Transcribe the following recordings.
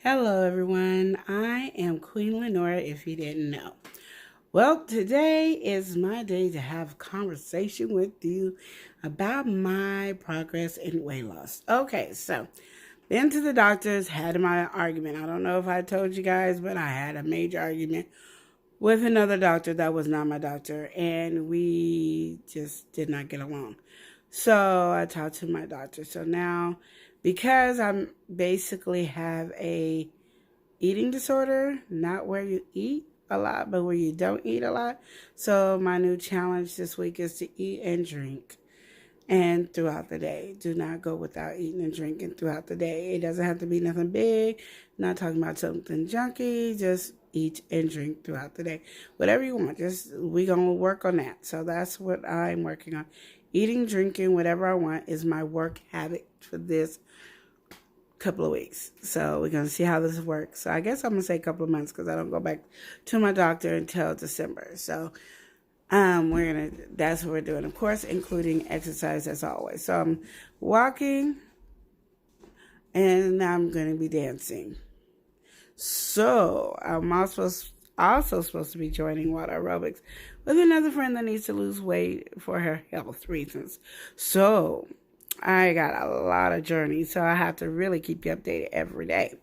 Hello, everyone. I am Queen Lenora, if you didn't know. Well, today is my day to have a conversation with you about my progress in weight loss. Okay, so been to the doctors, had my argument. I don't know if I told you guys, but I had a major argument with another doctor that was not my doctor, and we just did not get along. So I talked to my doctor. So now, because I'm basically have a eating disorder, not where you eat a lot, but where you don't eat a lot. So my new challenge this week is to eat and drink and throughout the day. Do not go without eating and drinking throughout the day. It doesn't have to be nothing big. Not talking about something junky. Just eat and drink throughout the day. Whatever you want. Just we gonna work on that. So that's what I'm working on. Eating, drinking, whatever I want is my work habit for this couple of weeks. So we're gonna see how this works. So I guess I'm gonna say a couple of months because I don't go back to my doctor until December. So that's what we're doing, of course, including exercise as always. So I'm walking and I'm gonna be dancing. So I'm also supposed to be joining water aerobics with another friend that needs to lose weight for her health reasons. So I got a lot of journeys, so I have to really keep you updated every day.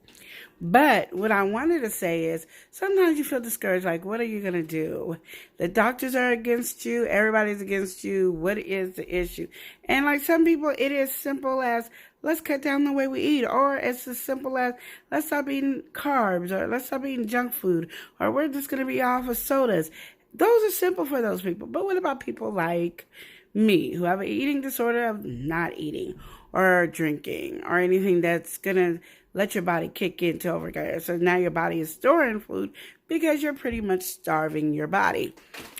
But what I wanted to say is sometimes you feel discouraged, like, what are you going to do? The doctors are against you. Everybody's against you. What is the issue? And like some people, it is simple as, let's cut down the way we eat. Or it's as simple as, let's stop eating carbs. Or let's stop eating junk food. Or we're just going to be off of sodas. Those are simple for those people. But what about people like me, who have an eating disorder of not eating or drinking or anything that's going to let your body kick into overgear? So now your body is storing food because you're pretty much starving your body.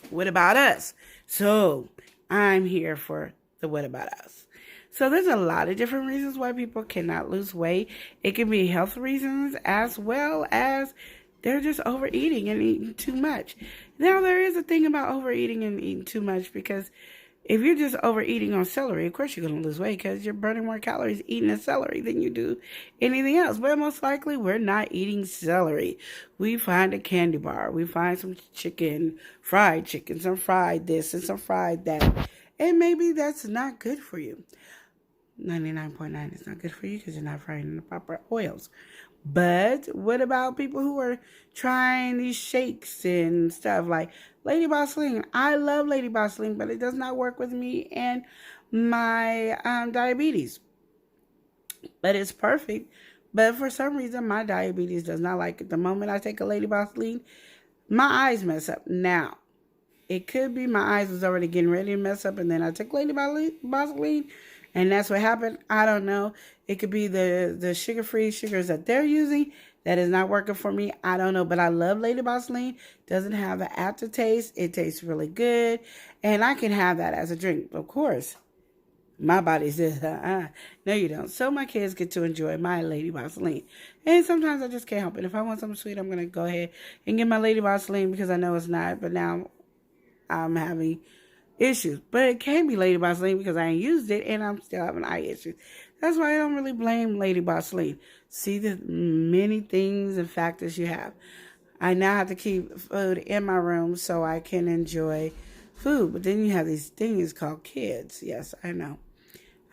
What about us? So I'm here for the what about us. So there's a lot of different reasons why people cannot lose weight. It can be health reasons as well as they're just overeating and eating too much. Now there is a thing about overeating and eating too much, because if you're just overeating on celery, of course you're going to lose weight because you're burning more calories eating a celery than you do anything else. But most likely we're not eating celery. We find a candy bar. We find some fried chicken, some fried this and some fried that. And maybe that's not good for you. 99.9 is not good for you because you're not frying in the proper oils. But what about people who are trying these shakes and stuff like Lady Bossling? I love Lady Bossling, but it does not work with me and my diabetes. But it's perfect. But for some reason, my diabetes does not like it. The moment I take a Lady Bossling, my eyes mess up. Now, it could be my eyes was already getting ready to mess up, and then I took Lady Bossling, and that's what happened. I don't know. It could be the sugar-free sugars that they're using that is not working for me. I don't know, but I love Lady Bossling. Doesn't have an aftertaste. It tastes really good, and I can have that as a drink, of course. My body says, no, you don't. So my kids get to enjoy my Lady Bossling. And sometimes I just can't help it. If I want something sweet, I'm going to go ahead and get my Lady Bossling because I know it's not. But now I'm having issues. But it can be Lady Bossling because I ain't used it and I'm still having eye issues. That's why I don't really blame Lady Bossling. See the many things and factors you have. I now have to keep food in my room so I can enjoy food. But then you have these things called kids. Yes, I know.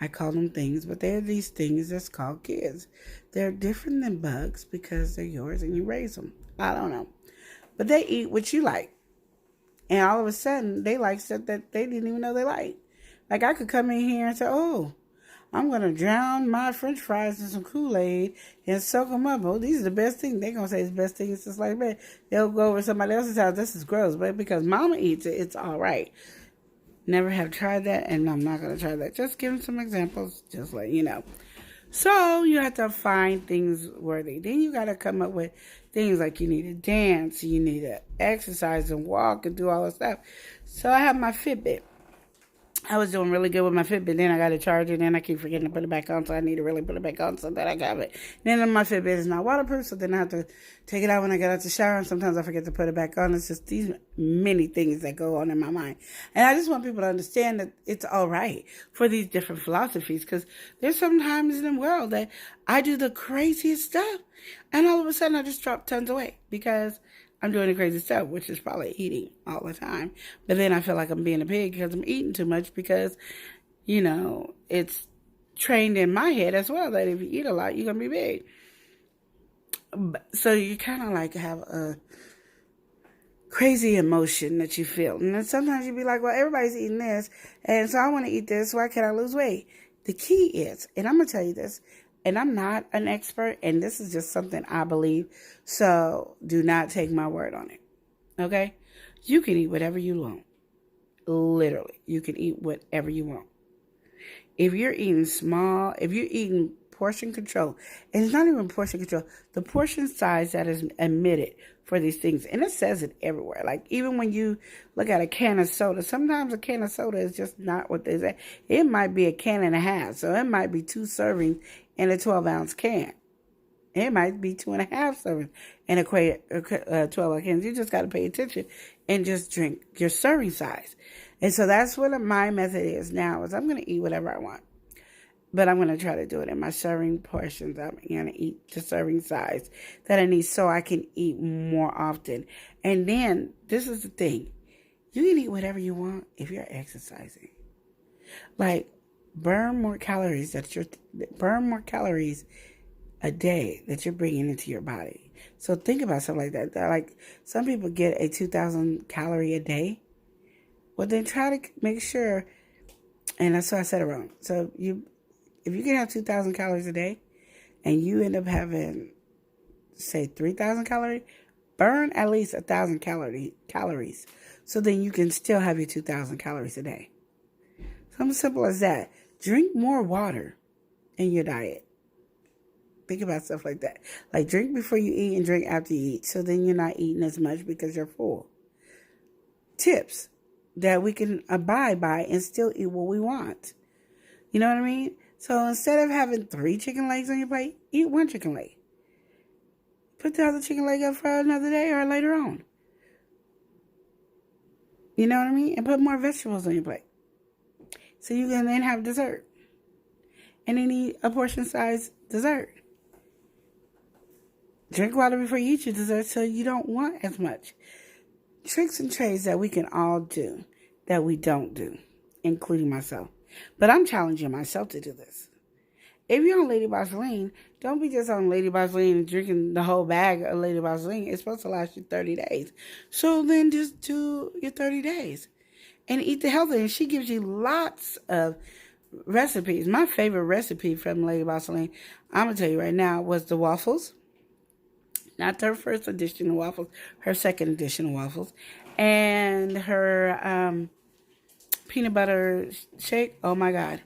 I call them things, but they're these things that's called kids. They're different than bugs because they're yours and you raise them. I don't know. But they eat what you like. And all of a sudden, they like stuff that they didn't even know they liked. Like I could come in here and say, oh, I'm going to drown my french fries in some Kool-Aid and soak them up. Oh, these are the best things. They're going to say it's the best thing. It's just like that. They'll go over to somebody else's house. This is gross. But because mama eats it, it's all right. Never have tried that, and I'm not going to try that. Just giving some examples, just let you know. So you have to find things worthy. Then you got to come up with things like you need to dance, you need to exercise and walk and do all that stuff. So I have my Fitbit. I was doing really good with my Fitbit. Then I got to charge it. Then I keep forgetting to put it back on. So I need to really put it back on so that I got it. Then my Fitbit is not waterproof. So then I have to take it out when I get out the shower. And sometimes I forget to put it back on. It's just these many things that go on in my mind. And I just want people to understand that it's all right for these different philosophies. Because there's some times in the world that I do the craziest stuff. And all of a sudden I just drop tons of weight because I'm doing the crazy stuff, which is probably eating all the time. But then I feel like I'm being a pig because I'm eating too much because, it's trained in my head as well that if you eat a lot, you're going to be big. So you kind of like have a crazy emotion that you feel. And then sometimes you be like, well, everybody's eating this. And so I want to eat this. Why can't I lose weight? The key is, and I'm going to tell you this, and I'm not an expert, and this is just something I believe, so do not take my word on it, okay? You can eat whatever you want. Literally, you can eat whatever you want. If you're eating small, if you're eating portion control, and it's not even portion control, the portion size that is admitted for these things, and it says it everywhere. Like even when you look at a can of soda, sometimes a can of soda is just not what they say. It might be a can and a half, so it might be 2 servings in a 12-ounce can. It might be 2.5 servings in a 12-ounce can. You just got to pay attention and just drink your serving size. And so that's what my method is now, is I'm going to eat whatever I want. But I'm going to try to do it in my serving portions. I'm going to eat the serving size that I need so I can eat more often. And then, this is the thing. You can eat whatever you want if you're exercising. Like, burn more calories a day that you're bringing into your body. So think about something like that. Like, some people get a 2,000 calorie a day. Well, then try to make sure, and that's why I said it wrong. So if you can have 2,000 calories a day and you end up having, say, 3,000 calories, burn at least 1,000 calories. So then you can still have your 2,000 calories a day. Something simple as that. Drink more water in your diet. Think about stuff like that. Like drink before you eat and drink after you eat. So then you're not eating as much because you're full. Tips that we can abide by and still eat what we want. You know what I mean? So instead of having 3 chicken legs on your plate, eat 1 chicken leg. Put the other chicken leg up for another day or later on. You know what I mean? And put more vegetables on your plate. So you can then have dessert. And then eat a portion size dessert. Drink water before you eat your dessert so you don't want as much. Tricks and trades that we can all do that we don't do, including myself. But I'm challenging myself to do this. If you're on Lady Vaseline, don't be just on Lady Vaseline and drinking the whole bag of Lady Vaseline. It's supposed to last you 30 days. So then just do your 30 days and eat the healthy. And she gives you lots of recipes. My favorite recipe from Lady Vaseline, I'm going to tell you right now, was the waffles. Not her first edition of waffles, her second edition of waffles. And her peanut butter shake. Oh my God.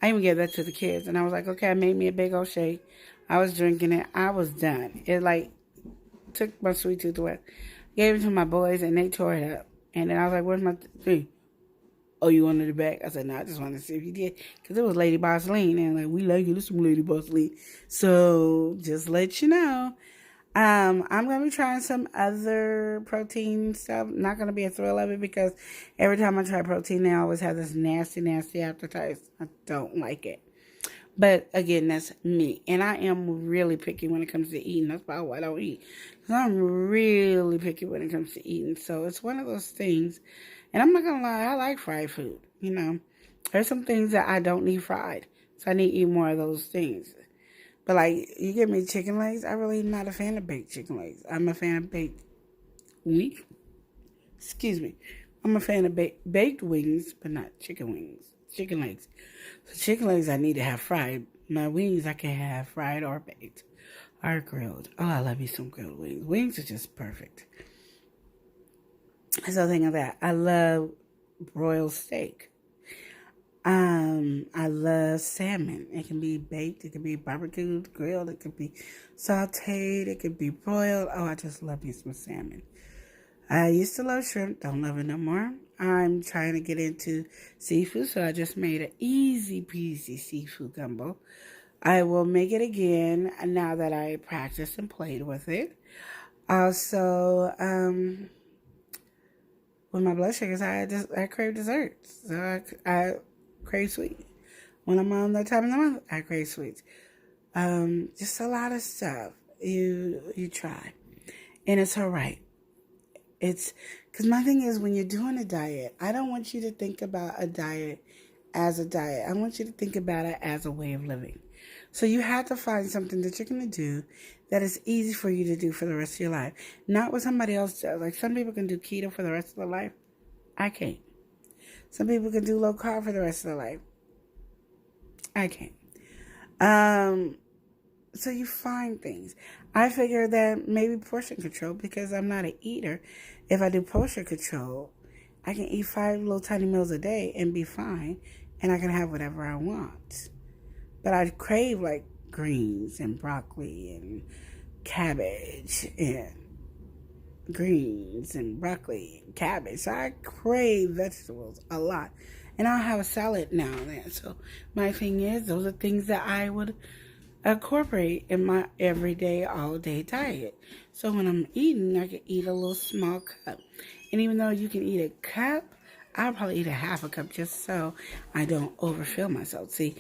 I even gave that to the kids. And I was like, okay, I made me a big old shake. I was drinking it. I was done. It like took my sweet tooth away. Gave it to my boys and they tore it up. And then I was like, where's my thing? Oh, you wanted it back? I said, no, I just wanted to see if you did. Because it was Lady Vaseline. And like, we like it. This is Lady Vaseline. So just let you know. I'm going to be trying some other protein stuff. Not going to be a thrill of it because every time I try protein, they always have this nasty, nasty aftertaste. I don't like it. But again, that's me. And I am really picky when it comes to eating. That's probably why I don't eat. Because I'm really picky when it comes to eating. So it's one of those things. And I'm not going to lie, I like fried food. You know, there's some things that I don't need fried. So I need to eat more of those things. But like, you give me chicken legs, I'm really not a fan of baked chicken legs. I'm a fan of baked wings. Excuse me. I'm a fan of baked wings, but not chicken wings. Chicken legs. So chicken legs I need to have fried. My wings I can have fried or baked or grilled. Oh, I love me some grilled wings. Wings are just perfect. So think of that. I love broiled steak. I love salmon. It can be baked, it can be barbecued, grilled, it can be sauteed, it can be broiled. Oh, I just love me some salmon. I used to love shrimp, don't love it no more. I'm trying to get into seafood, so I just made an easy peasy seafood gumbo. I will make it again now that I practiced and played with it. Also, when my blood sugar's high, I crave desserts. So I crave sweet. When I'm on that time of the month, I crave sweets. Just a lot of stuff you try, and it's all right. It's because my thing is when you're doing a diet, I don't want you to think about a diet as a diet. I want you to think about it as a way of living. So you have to find something that you're going to do that is easy for you to do for the rest of your life. Not what somebody else does. Like some people can do keto for the rest of their life. I can't. Some people can do low carb for the rest of their life. I can't. So you find things. I figure that maybe portion control, because I'm not an eater. If I do portion control, I can eat 5 little tiny meals a day and be fine, and I can have whatever I want. But I crave like greens and broccoli and cabbage and greens and broccoli and cabbage. So I crave vegetables a lot. And I'll have a salad now and then. So my thing is, those are things that I would incorporate in my everyday, all day diet. So when I'm eating, I can eat a little small cup. And even though you can eat a cup, I'll probably eat a half a cup just so I don't overfill myself. See,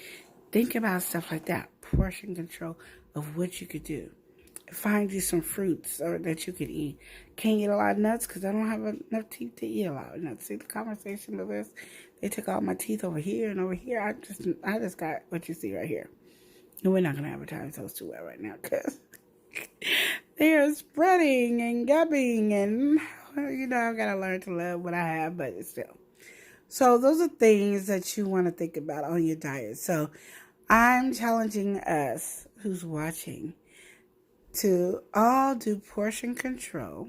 think about stuff like that. Portion control of what you could do. Find you some fruits or that you could eat. Can't eat a lot of nuts because I don't have enough teeth to eat a lot of nuts. See the conversation with this? They took all my teeth over here and over here. I just got what you see right here. And we're not going to advertise those too well right now because they are spreading and gubbing and, I've got to learn to love what I have, but it's still. So those are things that you want to think about on your diet. So I'm challenging us who's watching to all do portion control.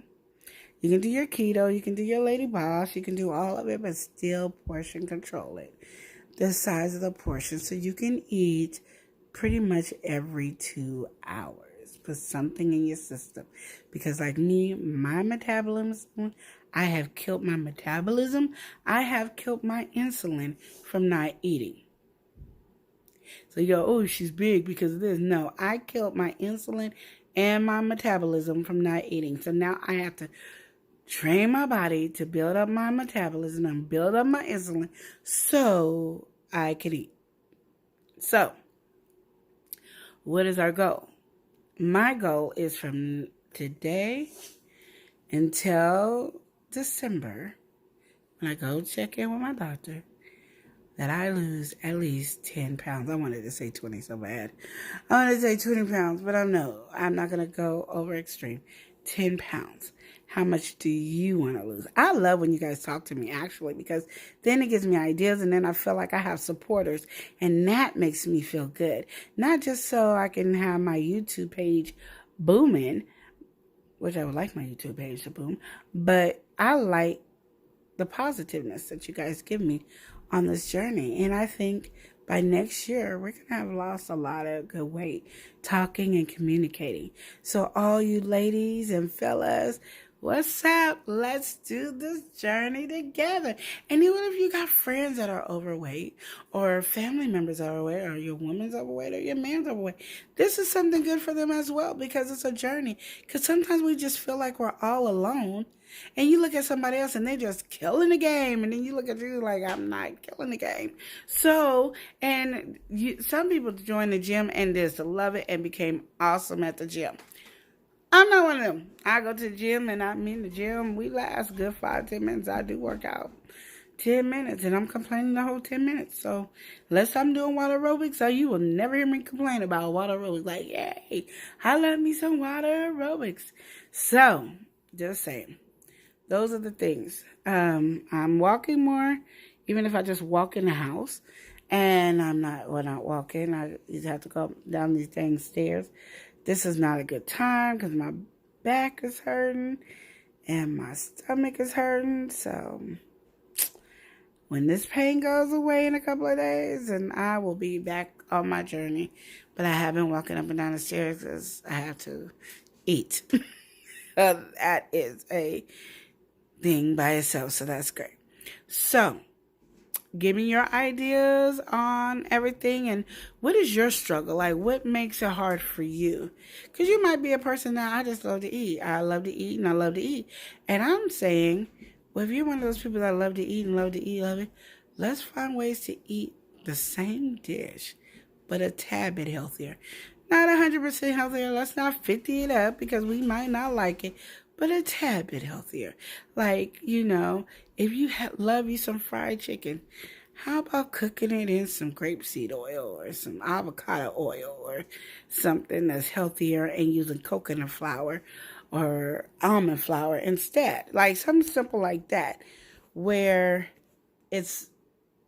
You can do your keto, you can do your Lady Boss, you can do all of it, but still portion control it. The size of the portion so you can eat pretty much every 2 hours. Put something in your system. Because like me, my metabolism, I have killed my metabolism. I have killed my insulin from not eating. So you go, oh, she's big because of this. No, I killed my insulin and my metabolism from not eating. So now I have to train my body to build up my metabolism and build up my insulin so I can eat. So, what is our goal? My goal is from today until December, when I go check in with my doctor, that I lose at least 10 pounds. I wanted to say 20 so bad. I wanted to say 20 pounds, but I'm not going to go over extreme. 10 pounds. How much do you want to lose? I love when you guys talk to me, actually, because then it gives me ideas, and then I feel like I have supporters, and that makes me feel good. Not just so I can have my YouTube page booming, which I would like my YouTube page to boom, but I like the positiveness that you guys give me on this journey. And I think by next year, we're going to have lost a lot of good weight talking and communicating. So all you ladies and fellas, what's up? Let's do this journey together. And even if you got friends that are overweight or family members are overweight or your woman's overweight or your man's overweight, this is something good for them as well because it's a journey. Because sometimes we just feel like we're all alone. And you look at somebody else and they're just killing the game. And then you look at you like, I'm not killing the game. So, some people joined the gym and just love it and became awesome at the gym. I'm not one of them. I go to the gym and I'm in the gym. We last good 5-10 minutes. I do work out 10 minutes and I'm complaining the whole 10 minutes. So unless I'm doing water aerobics, so you will never hear me complain about water aerobics. Like, yay, I love me some water aerobics. So just saying. Those are the things. I'm walking more, even if I just walk in the house. And I'm not walking. I just have to go down these dang stairs. This is not a good time because my back is hurting and my stomach is hurting. So when this pain goes away in a couple of days, and I will be back on my journey. But I have been walking up and down the stairs because I have to eat. That is a thing by itself. So that's great. So give me your ideas on everything and what is your struggle? Like, what makes it hard for you? Because you might be a person that I just love to eat. I love to eat and I love to eat. And I'm saying, well, if you're one of those people that love to eat and love to eat, let's find ways to eat the same dish, but a tad bit healthier. Not 100% healthier. Let's not 50 it up because we might not like it, but a tad bit healthier. Like, if you love you some fried chicken, how about cooking it in some grapeseed oil or some avocado oil or something that's healthier and using coconut flour or almond flour instead? Like something simple like that where it's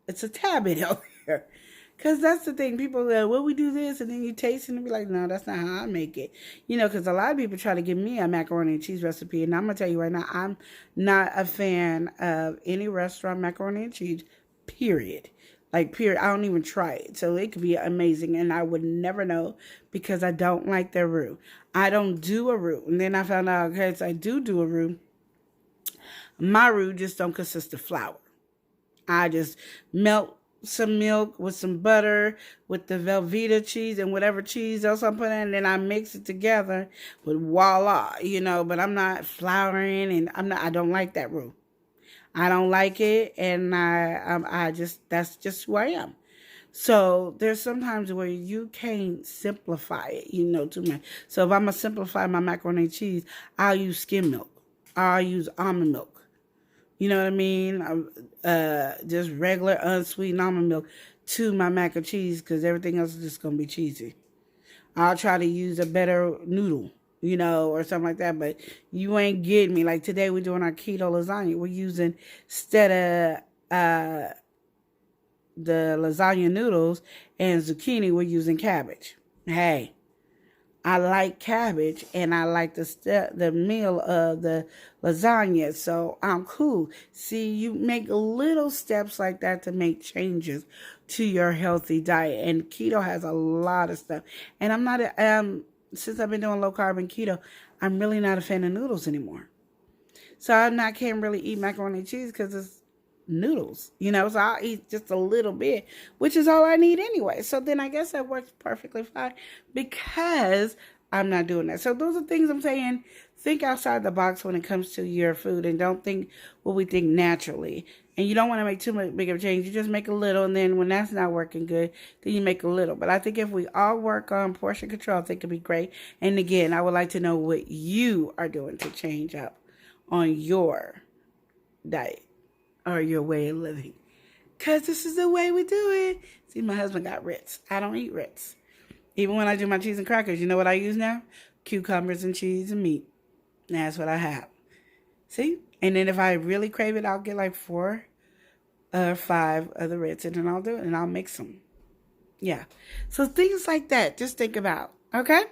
a tad bit healthier. Because that's the thing. People go, well, we do this, and then you taste it and be like, no, that's not how I make it. Because a lot of people try to give me a macaroni and cheese recipe, and I'm going to tell you right now, I'm not a fan of any restaurant macaroni and cheese, period. Like, period. I don't even try it. So it could be amazing, and I would never know because I don't like their roux. I don't do a roux. And then I found out, okay, so I do a roux. My roux just don't consist of flour. I just melt some milk with some butter with the Velveeta cheese and whatever cheese else I'm putting in, and then I mix it together with voila, but I'm not flouring and I don't like that roux. I don't like it, and that's just who I am. So there's sometimes where you can't simplify it, too much. So if I'm gonna simplify my macaroni and cheese, I'll use skim milk. I'll use almond milk. You know what I mean? Just regular unsweetened almond milk to my mac and cheese because everything else is just going to be cheesy. I'll try to use a better noodle, or something like that. But you ain't getting me. Like today we're doing our keto lasagna. We're using, instead of the lasagna noodles and zucchini, we're using cabbage. Hey. I like cabbage and I like the meal of the lasagna, so I'm cool. See, you make little steps like that to make changes to your healthy diet, and keto has a lot of stuff. And I'm not since I've been doing low carb and keto, I'm really not a fan of noodles anymore. So can't really eat macaroni and cheese because it's noodles, so I'll eat just a little bit, which is all I need anyway. So then I guess that works perfectly fine because I'm not doing that. So those are things I'm saying. Think outside the box when it comes to your food and don't think what we think naturally. And you don't want to make too much big of a change. You just make a little, and then when that's not working good, then you make a little. But I think if we all work on portion control, I think it'd be great. And again, I would like to know what you are doing to change up on your diet or your way of living. Because this is the way we do it. See, my husband got Ritz. I don't eat Ritz. Even when I do my cheese and crackers, you know what I use now? Cucumbers and cheese and meat. That's what I have. See? And then if I really crave it, I'll get like 4 or 5 of the Ritz, and then I'll do it, and I'll mix them. Yeah. So things like that, just think about. Okay?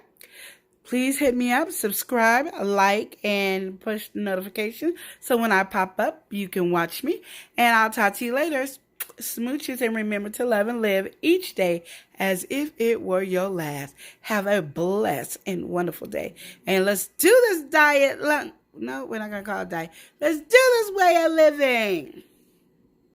Please hit me up, subscribe, like, and push the notification so when I pop up, you can watch me. And I'll talk to you later. Smooches, and remember to love and live each day as if it were your last. Have a blessed and wonderful day. And let's do this diet. No, we're not going to call it diet. Let's do this way of living.